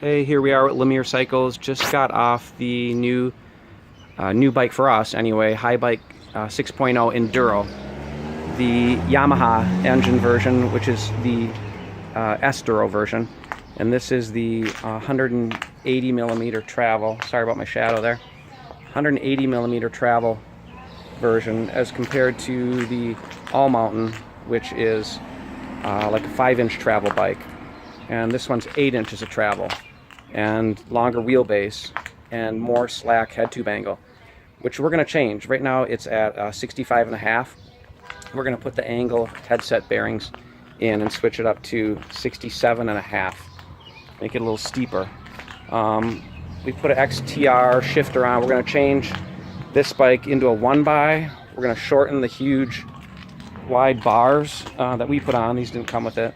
Hey, here we are at Lemire Cycles. Just got off the new bike for us anyway, Haibike 6.0 Enduro. The Yamaha engine version, which is the Enduro version. And this is the 180 millimeter travel. Sorry about my shadow there. 180 millimeter travel version as compared to the AllMtn, which is like a 5-inch travel bike. And this one's 8 inches of travel and longer wheelbase and more slack head tube angle, which we're going to change. Right now it's at 65.5. We're going to put the angle headset bearings in and switch it up to 67.5, make it a little steeper. We put an XTR shifter on. We're going to change this bike into a 1x. We're going to shorten the huge wide bars that we put on. These didn't come with it.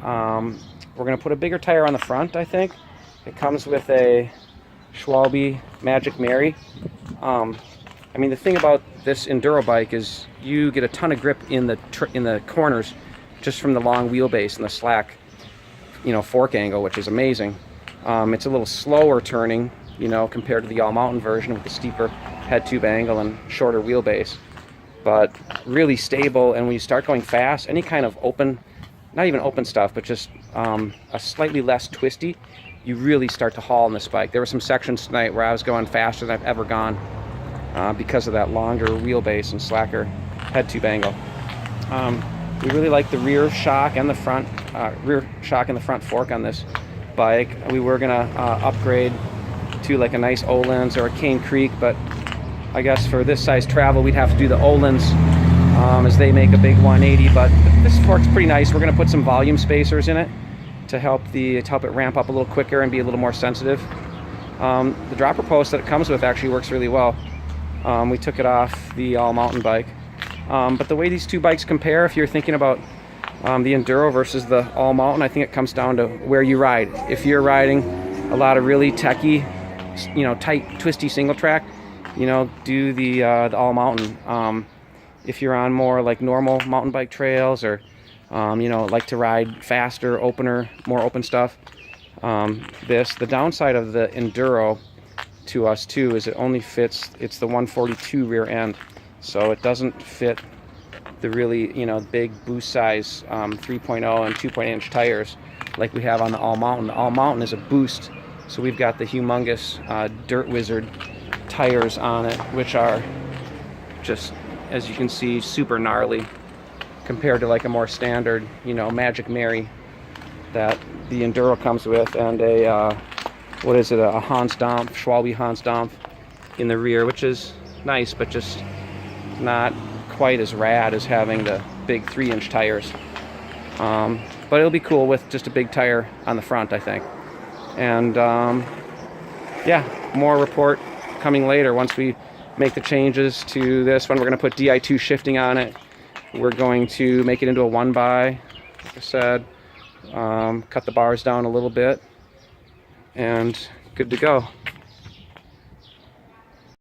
We're going to put a bigger tire on the front, I think. It comes with a Schwalbe Magic Mary. I mean, the thing about this Enduro bike is you get a ton of grip in the corners just from the long wheelbase and the slack, fork angle, which is amazing. It's a little slower turning, compared to the AllMtn version with the steeper head tube angle and shorter wheelbase, but really stable. And when you start going fast, any kind of open, not even open stuff, but just a slightly less twisty, you really start to haul on this bike. There were some sections tonight where I was going faster than I've ever gone because of that longer wheelbase and slacker head tube angle. We really like the rear shock and the front fork on this bike. We were gonna upgrade to like a nice Öhlins or a Cane Creek, but I guess for this size travel we'd have to do the Öhlins as they make a big 180. But this fork's pretty nice. We're gonna put some volume spacers in it to help it ramp up a little quicker and be a little more sensitive. The dropper post that it comes with actually works really well. We took it off the AllMtn bike. But the way these two bikes compare, if you're thinking about the Enduro versus the AllMtn, I think it comes down to where you ride. If you're riding a lot of really techy, tight, twisty single track, do the AllMtn. If you're on more like normal mountain bike trails or like to ride faster, more open stuff, the downside of the Enduro to us too is it only fits, it's the 142 rear end, so it doesn't fit the really big boost size 3.0 and 2.8 inch tires like we have on the AllMtn. The AllMtn is a boost, so we've got the humongous Dirt Wizard tires on it, which are just, as you can see, super gnarly compared to like a more standard Magic Mary that the Enduro comes with, and a a Hans Dampf, Schwalbe Hans Dampf in the rear, which is nice but just not quite as rad as having the big 3-inch tires. But it'll be cool with just a big tire on the front, I think. And yeah, more report coming later once we make the changes to this one. We're going to put Di2 shifting on it. We're going to make it into a 1x, like I said, cut the bars down a little bit, and good to go.